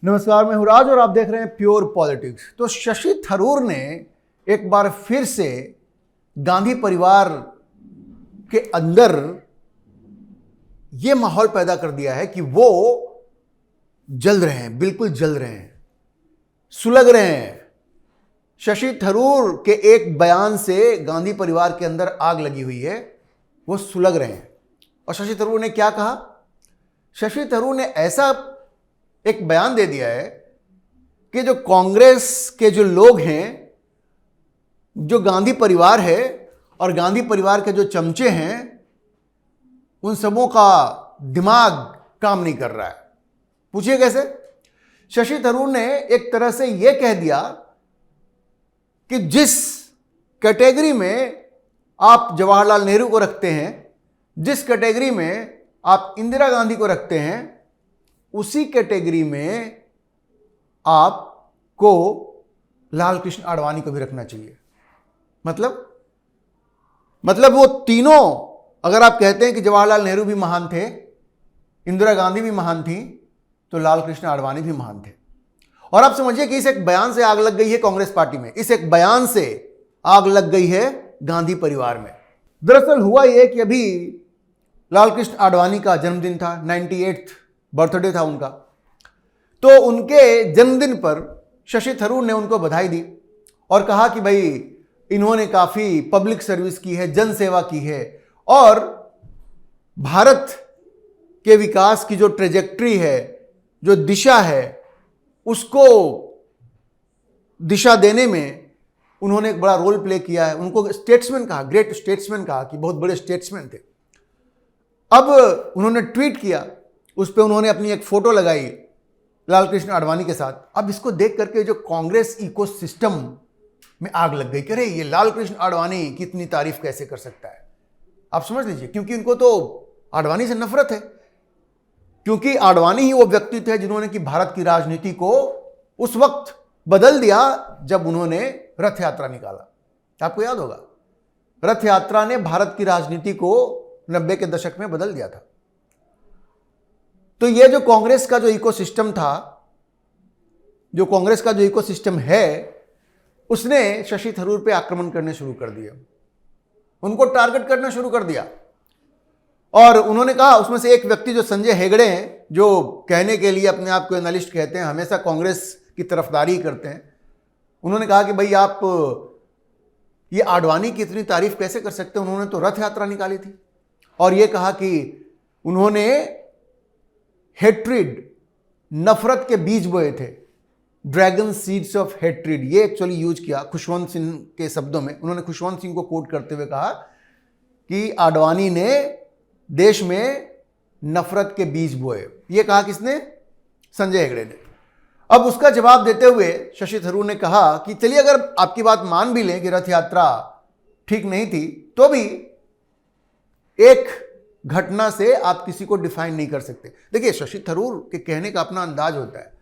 नमस्कार, मैं हूं राज और आप देख रहे हैं प्योर पॉलिटिक्स। तो शशि थरूर ने एक बार फिर से गांधी परिवार के अंदर यह माहौल पैदा कर दिया है कि वो जल रहे हैं, बिल्कुल जल रहे हैं, सुलग रहे हैं। शशि थरूर के एक बयान से गांधी परिवार के अंदर आग लगी हुई है, वो सुलग रहे हैं। और शशि थरूर ने क्या कहा? शशि थरूर ने ऐसा एक बयान दे दिया है कि जो कांग्रेस के जो लोग हैं, जो गांधी परिवार है और गांधी परिवार के जो चमचे हैं, उन सबों का दिमाग काम नहीं कर रहा है। पूछिए कैसे? शशि थरूर ने एक तरह से यह कह दिया कि जिस कैटेगरी में आप जवाहरलाल नेहरू को रखते हैं, जिस कैटेगरी में आप इंदिरा गांधी को रखते हैं, उसी कैटेगरी में आपको लाल कृष्ण आडवाणी को भी रखना चाहिए। मतलब वो तीनों, अगर आप कहते हैं कि जवाहरलाल नेहरू भी महान थे, इंदिरा गांधी भी महान थी, तो लाल कृष्ण आडवाणी भी महान थे। और आप समझिए कि इस एक बयान से आग लग गई है कांग्रेस पार्टी में, इस एक बयान से आग लग गई है गांधी परिवार में। दरअसल हुआ यह कि अभी लाल कृष्ण आडवाणी का जन्मदिन था, 98th बर्थडे था उनका। तो उनके जन्मदिन पर शशि थरूर ने उनको बधाई दी और कहा कि भाई इन्होंने काफी पब्लिक सर्विस की है, जन सेवा की है, और भारत के विकास की जो ट्रेजेक्ट्री है, जो दिशा है, उसको दिशा देने में उन्होंने एक बड़ा रोल प्ले किया है। उनको स्टेट्समैन कहा, ग्रेट स्टेट्समैन कहा कि बहुत बड़े स्टेट्समैन थे। अब उन्होंने ट्वीट किया, उस पर उन्होंने अपनी एक फोटो लगाई लाल कृष्ण आडवाणी के साथ। अब इसको देख करके जो कांग्रेस इकोसिस्टम में आग लग गई कि अरे ये लाल कृष्ण आडवाणी की इतनी तारीफ कैसे कर सकता है। आप समझ लीजिए, क्योंकि उनको तो आडवाणी से नफरत है, क्योंकि आडवाणी ही वो व्यक्ति थे जिन्होंने कि भारत की राजनीति को उस वक्त बदल दिया जब उन्होंने रथ यात्रा निकाला। आपको याद होगा, रथ यात्रा ने भारत की राजनीति को 90 के दशक में बदल दिया था। तो ये जो कांग्रेस का जो इकोसिस्टम था, जो कांग्रेस का जो इकोसिस्टम है, उसने शशि थरूर पे आक्रमण करने शुरू कर दिया, उनको टारगेट करना शुरू कर दिया। और उन्होंने कहा, उसमें से एक व्यक्ति जो संजय हेगड़े हैं, जो कहने के लिए अपने आप को एनालिस्ट कहते हैं, हमेशा कांग्रेस की तरफदारी करते हैं, उन्होंने कहा कि भाई आप ये आडवाणी की इतनी तारीफ कैसे कर सकते हैं, उन्होंने तो रथ यात्रा निकाली थी। और ये कहा कि उन्होंने हेट्रिड, नफरत के बीज बोए थे, ड्रैगन सीड्स ऑफ हेट्रिड, ये एक्चुअली यूज किया खुशवंत सिंह के शब्दों में। उन्होंने खुशवंत सिंह को कोट करते हुए कहा कि आडवाणी ने देश में नफरत के बीज बोए। ये कहा किसने? संजय हेगड़े ने। अब उसका जवाब देते हुए शशि थरूर ने कहा कि चलिए अगर आपकी बात मान भी लें कि रथ यात्रा ठीक नहीं थी, तो भी एक घटना से आप किसी को डिफाइन नहीं कर सकते। देखिए, शशि थरूर के कहने का अपना अंदाज होता है,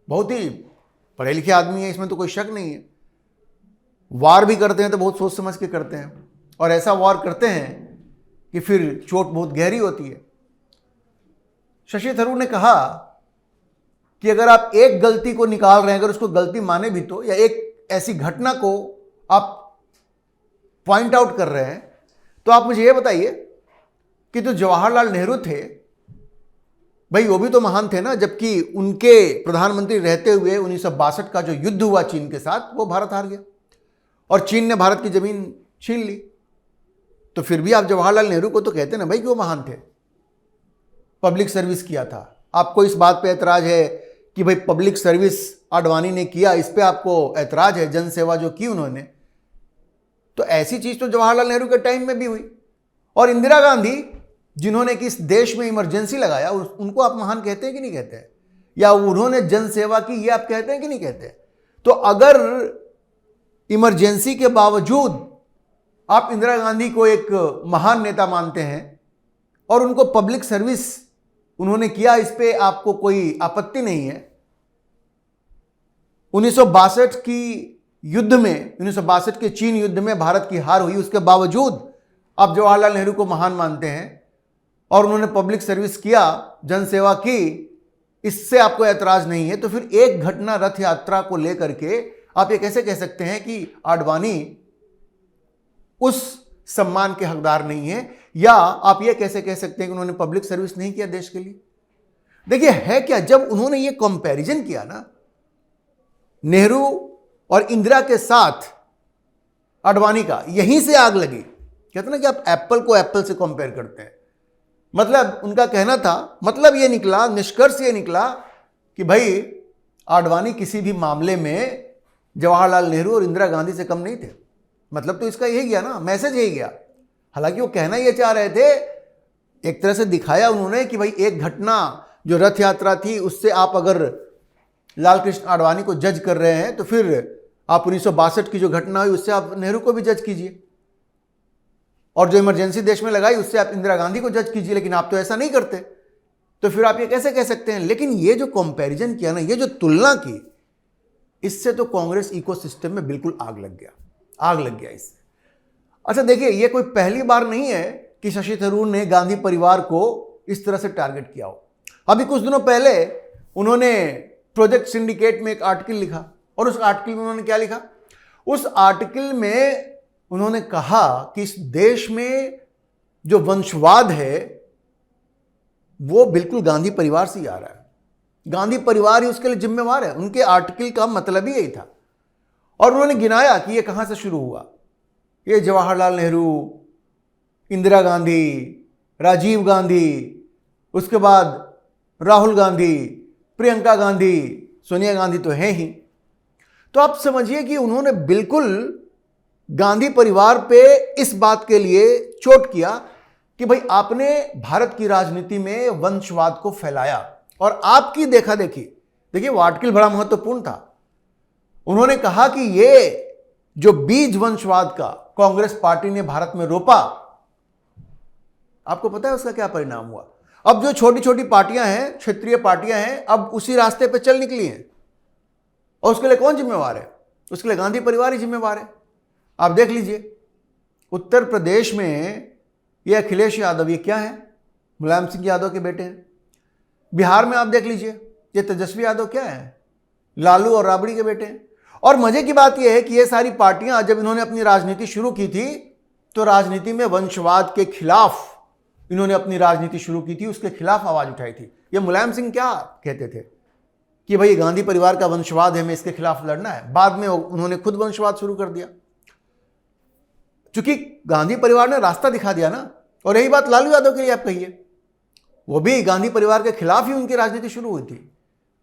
बहुत ही पढ़े लिखे आदमी है, इसमें तो कोई शक नहीं है। वार भी करते हैं तो बहुत सोच समझ के करते हैं, और ऐसा वार करते हैं कि फिर चोट बहुत गहरी होती है। शशि थरूर ने कहा कि अगर आप एक गलती को निकाल रहे हैं, अगर उसको गलती माने भी तो, या एक ऐसी घटना को आप पॉइंट आउट कर रहे हैं, तो आप मुझे यह बताइए कि जो जवाहरलाल नेहरू थे, भाई वो भी तो महान थे ना। जबकि उनके प्रधानमंत्री रहते हुए 1962 का जो युद्ध हुआ चीन के साथ, वो भारत हार गया और चीन ने भारत की जमीन छीन ली। तो फिर भी आप जवाहरलाल नेहरू को तो कहते ना भाई कि वो महान थे, पब्लिक सर्विस किया था। आपको इस बात पे ऐतराज है कि भाई पब्लिक सर्विस आडवाणी ने किया, इस पे आपको ऐतराज है, जन सेवा जो की उन्होंने, तो ऐसी चीज तो जवाहरलाल नेहरू के टाइम में भी हुई। और इंदिरा गांधी, जिन्होंने कि इस देश में इमरजेंसी लगाया, उनको आप महान कहते हैं कि नहीं कहते हैं? या उन्होंने जन सेवा की, ये आप कहते हैं कि नहीं कहते हैं? तो अगर इमरजेंसी के बावजूद आप इंदिरा गांधी को एक महान नेता मानते हैं और उनको पब्लिक सर्विस उन्होंने किया, इस पे आपको कोई आपत्ति नहीं है। 1962 की युद्ध में, 1962 के चीन युद्ध में भारत की हार हुई, उसके बावजूद आप जवाहरलाल नेहरू को महान मानते हैं और उन्होंने पब्लिक सर्विस किया, जन सेवा की, इससे आपको ऐतराज नहीं है, तो फिर एक घटना रथ यात्रा को लेकर के आप ये कैसे कह सकते हैं कि आडवाणी उस सम्मान के हकदार नहीं है, या आप ये कैसे कह सकते हैं कि उन्होंने पब्लिक सर्विस नहीं किया देश के लिए? देखिए है क्या, जब उन्होंने ये कंपैरिजन किया ना नेहरू और इंदिरा के साथ आडवाणी का, यहीं से आग लगी। कहते ना कि आप एप्पल को एप्पल से कंपेयर करते हैं, मतलब उनका कहना था, मतलब ये निकला, निष्कर्ष ये निकला कि भाई आडवाणी किसी भी मामले में जवाहरलाल नेहरू और इंदिरा गांधी से कम नहीं थे। मतलब तो इसका यही गया ना, मैसेज यही गया। हालांकि वो कहना ये चाह रहे थे, एक तरह से दिखाया उन्होंने कि भाई एक घटना जो रथ यात्रा थी उससे आप अगर लाल कृष्ण आडवाणी को जज कर रहे हैं तो फिर आप 1962 की जो घटना हुई उससे आप नेहरू को भी जज कीजिए, और जो इमरजेंसी देश में लगाई उससे आप इंदिरा गांधी को जज कीजिए, लेकिन आप तो ऐसा नहीं करते, तो फिर आप ये कैसे कह सकते हैं? लेकिन ये जो कंपैरिजन किया ना, ये जो तुलना की, इससे तो कांग्रेस इकोसिस्टम में बिल्कुल आग लग गया इससे। अच्छा देखिए, ये कोई पहली बार नहीं है कि शशि थरूर ने गांधी परिवार को इस तरह से टारगेट किया हो। अभी कुछ दिनों पहले उन्होंने प्रोजेक्ट सिंडिकेट में एक आर्टिकल लिखा, और उस आर्टिकल में उन्होंने क्या लिखा? उस आर्टिकल में उन्होंने कहा कि इस देश में जो वंशवाद है वो बिल्कुल गांधी परिवार से ही आ रहा है, गांधी परिवार ही उसके लिए जिम्मेवार है। उनके आर्टिकल का मतलब ही यही था, और उन्होंने गिनाया कि ये कहां से शुरू हुआ। ये जवाहरलाल नेहरू, इंदिरा गांधी, राजीव गांधी, उसके बाद राहुल गांधी, प्रियंका गांधी, सोनिया गांधी तो है ही। तो आप समझिए कि उन्होंने बिल्कुल गांधी परिवार पे इस बात के लिए चोट किया कि भाई आपने भारत की राजनीति में वंशवाद को फैलाया, और आपकी देखा देखी। देखिए वो आर्टिकल बड़ा महत्वपूर्ण था। उन्होंने कहा कि ये जो बीज वंशवाद का कांग्रेस पार्टी ने भारत में रोपा, आपको पता है उसका क्या परिणाम हुआ? अब जो छोटी छोटी पार्टियां हैं, क्षेत्रीय पार्टियां हैं, अब उसी रास्ते पे चल निकली हैं, और उसके लिए कौन जिम्मेवार है? उसके लिए गांधी परिवार ही जिम्मेवार है। आप देख लीजिए उत्तर प्रदेश में ये अखिलेश यादव, ये क्या है? मुलायम सिंह यादव के बेटे हैं। बिहार में आप देख लीजिए ये तेजस्वी यादव क्या है? लालू और राबड़ी के बेटे हैं। और मजे की बात यह है कि ये सारी पार्टियां जब इन्होंने अपनी राजनीति शुरू की थी तो राजनीति में वंशवाद के खिलाफ इन्होंने अपनी राजनीति शुरू की थी, उसके खिलाफ आवाज उठाई थी। ये मुलायम सिंह क्या कहते थे कि भाई गांधी परिवार का वंशवाद है, हमें इसके खिलाफ लड़ना है। बाद में उन्होंने खुद वंशवाद शुरू कर दिया, क्योंकि गांधी परिवार ने रास्ता दिखा दिया ना। और यही बात लालू यादव के लिए आप कहिए, वो भी गांधी परिवार के खिलाफ ही उनकी राजनीति शुरू हुई थी,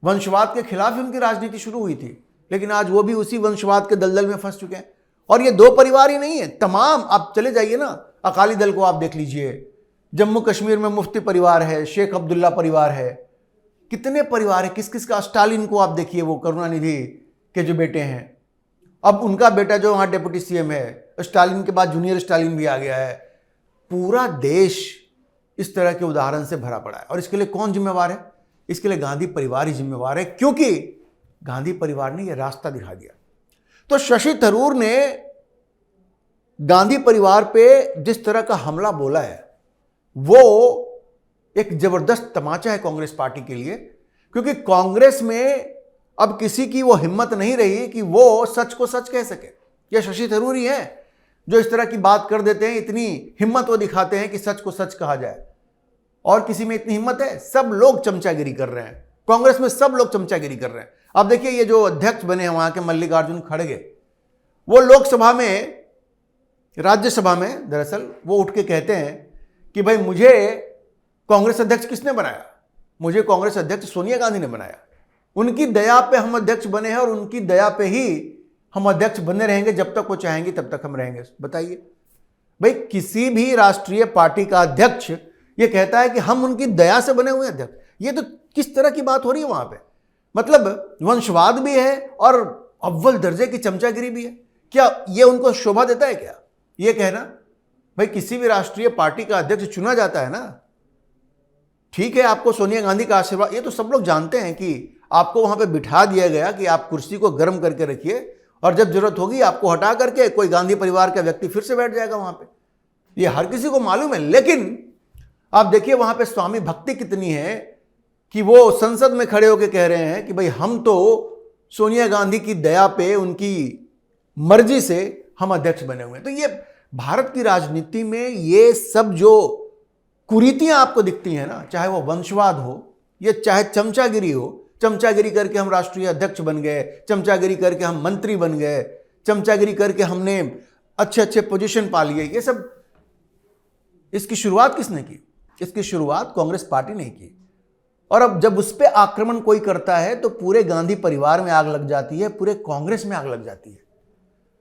वंशवाद के खिलाफ ही उनकी राजनीति शुरू हुई थी, लेकिन आज वो भी उसी वंशवाद के दलदल में फंस चुके हैं। और ये दो परिवार ही नहीं है, तमाम आप चले जाइए ना, अकाली दल को आप देख लीजिए, जम्मू कश्मीर में मुफ्ती परिवार है, शेख अब्दुल्ला परिवार है, कितने परिवार है, किस किस का। स्टालिन को आप देखिए, वो करुणानिधि के जो बेटे हैं, अब उनका बेटा जो वहाँ डेप्यूटी सीएम है, स्टालिन के बाद जूनियर स्टालिन भी आ गया है। पूरा देश इस तरह के उदाहरण से भरा पड़ा है। और इसके लिए कौन जिम्मेवार है? इसके लिए गांधी परिवार ही जिम्मेवार है, क्योंकि गांधी परिवार ने यह रास्ता दिखा दिया। तो शशि थरूर ने गांधी परिवार पे जिस तरह का हमला बोला है वो एक जबरदस्त तमाचा है कांग्रेस पार्टी के लिए, क्योंकि कांग्रेस में अब किसी की वो हिम्मत नहीं रही कि वो सच को सच कह सके। ये शशि थरूर ही है जो इस तरह की बात कर देते हैं, इतनी हिम्मत वो दिखाते हैं कि सच को सच कहा जाए। और किसी में इतनी हिम्मत है? सब लोग चमचागिरी कर रहे हैं कांग्रेस में, सब लोग चमचागिरी कर रहे हैं। अब देखिए ये जो अध्यक्ष बने हैं वहां के मल्लिकार्जुन खड़गे, वो लोकसभा में, राज्यसभा में दरअसल वो उठ के कहते हैं कि भाई मुझे कांग्रेस अध्यक्ष किसने बनाया? मुझे कांग्रेस अध्यक्ष सोनिया गांधी ने बनाया। उनकी दया पे हम अध्यक्ष बने हैं और उनकी दया पे ही हम अध्यक्ष बने रहेंगे, जब तक वो चाहेंगे तब तक हम रहेंगे। बताइए भाई, किसी भी राष्ट्रीय पार्टी का अध्यक्ष ये कहता है कि हम उनकी दया से बने हुए अध्यक्ष, ये तो किस तरह की बात हो रही है वहां पे? मतलब वंशवाद भी है और अव्वल दर्जे की चमचागिरी भी है। क्या ये उनको शोभा देता है क्या ये कहना? भाई किसी भी राष्ट्रीय पार्टी का अध्यक्ष चुना जाता है ना, ठीक है आपको सोनिया गांधी का आशीर्वाद, ये तो सब लोग जानते हैं कि आपको वहां पे बिठा दिया गया कि आप कुर्सी को गर्म करके रखिए और जब जरूरत होगी आपको हटा करके कोई गांधी परिवार का व्यक्ति फिर से बैठ जाएगा वहां पे। ये हर किसी को मालूम है। लेकिन आप देखिए वहां पे स्वामी भक्ति कितनी है कि वो संसद में खड़े होकर कह रहे हैं कि भाई हम तो सोनिया गांधी की दया पे, उनकी मर्जी से हम अध्यक्ष बने हुए हैं। तो ये भारत की राजनीति में ये सब जो कुरीतियां आपको दिखती हैं ना, चाहे वो वंशवाद हो, ये चाहे चमचागिरी हो, चमचागिरी करके हम राष्ट्रीय अध्यक्ष बन गए, चमचागिरी करके हम मंत्री बन गए, चमचागिरी करके हमने अच्छे अच्छे पोजीशन पा लिए, ये सब, इसकी शुरुआत किसने की? इसकी शुरुआत कांग्रेस पार्टी ने की। और अब जब उस पर आक्रमण कोई करता है तो पूरे गांधी परिवार में आग लग जाती है, पूरे कांग्रेस में आग लग जाती है।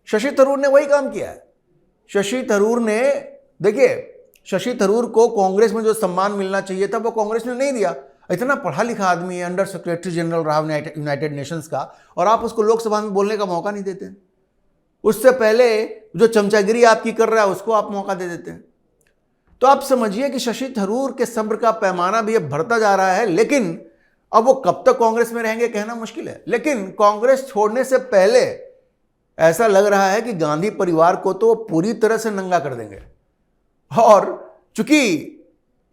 शशि थरूर ने वही काम किया है। शशि थरूर ने, देखिए, शशि थरूर को कांग्रेस में जो सम्मान मिलना चाहिए था वो कांग्रेस ने नहीं दिया। इतना पढ़ा लिखा आदमी है, अंडर सेक्रेटरी जनरल रहा यूनाइटेड नेशंस का, और आप उसको लोकसभा में बोलने का मौका नहीं देते। उससे पहले जो चमचागिरी आपकी कर रहा है उसको आप मौका दे देते हैं। तो आप समझिए कि शशि थरूर के सब्र का पैमाना भी अब बढ़ता जा रहा है। लेकिन अब वो कब तक कांग्रेस में रहेंगे कहना मुश्किल है। लेकिन कांग्रेस छोड़ने से पहले ऐसा लग रहा है कि गांधी परिवार को तो पूरी तरह से नंगा कर देंगे। और चूंकि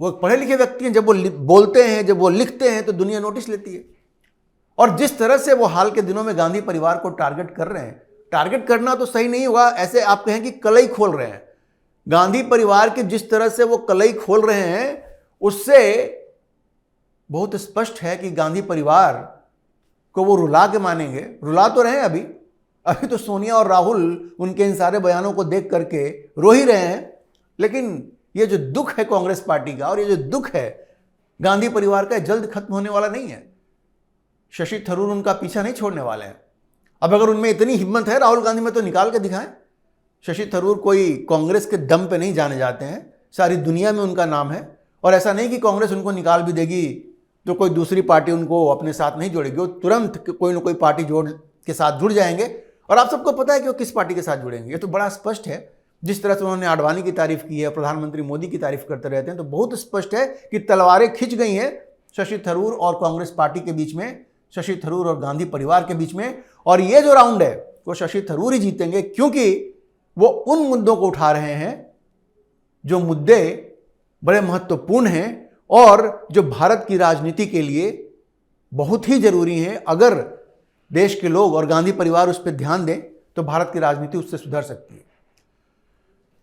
वो पढ़े लिखे व्यक्ति हैं, जब वो बोलते हैं, जब वो लिखते हैं तो दुनिया नोटिस लेती है। और जिस तरह से वो हाल के दिनों में गांधी परिवार को टारगेट कर रहे हैं, टारगेट करना तो सही नहीं होगा, ऐसे आप कहें कि कलई खोल रहे हैं। गांधी परिवार की जिस तरह से वो कलई खोल रहे हैं उससे बहुत स्पष्ट है कि गांधी परिवार को वो रुला के मानेंगे। रुला तो रहे हैं अभी तो सोनिया और राहुल उनके इन सारे बयानों को देख करके रो ही रहे हैं। लेकिन ये जो दुख है कांग्रेस पार्टी का, और ये जो दुख है गांधी परिवार का, जल्द खत्म होने वाला नहीं है। शशि थरूर उनका पीछा नहीं छोड़ने वाले हैं। अब अगर उनमें इतनी हिम्मत है, राहुल गांधी में तो निकाल के दिखाएं। शशि थरूर कोई कांग्रेस के दम पे नहीं जाने जाते हैं, सारी दुनिया में उनका नाम है। और ऐसा नहीं कि कांग्रेस उनको निकाल भी देगी तो कोई दूसरी पार्टी उनको अपने साथ नहीं जोड़ेगी। वो तुरंत कोई ना कोई पार्टी के साथ जुड़ जाएंगे। और आप सबको पता है कि वो किस पार्टी के साथ जुड़ेंगे, ये तो बड़ा स्पष्ट है। जिस तरह से उन्होंने आडवाणी की तारीफ की है, प्रधानमंत्री मोदी की तारीफ करते रहते हैं, तो बहुत स्पष्ट है कि तलवारें खिंच गई हैं शशि थरूर और कांग्रेस पार्टी के बीच में, शशि थरूर और गांधी परिवार के बीच में। और ये जो राउंड है वो शशि थरूर ही जीतेंगे, क्योंकि वो उन मुद्दों को उठा रहे हैं जो मुद्दे बड़े महत्वपूर्ण हैं और जो भारत की राजनीति के लिए बहुत ही जरूरी हैं। अगर देश के लोग और गांधी परिवार उस पर ध्यान दें तो भारत की राजनीति उससे सुधर सकती है।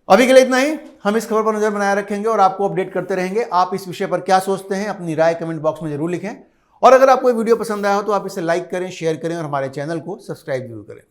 अभी के लिए इतना ही। हम इस खबर पर नजर बनाए रखेंगे और आपको अपडेट करते रहेंगे। आप इस विषय पर क्या सोचते हैं, अपनी राय कमेंट बॉक्स में जरूर लिखें। और अगर आपको वीडियो पसंद आया हो तो आप इसे लाइक करें, शेयर करें और हमारे चैनल को सब्सक्राइब जरूर करें।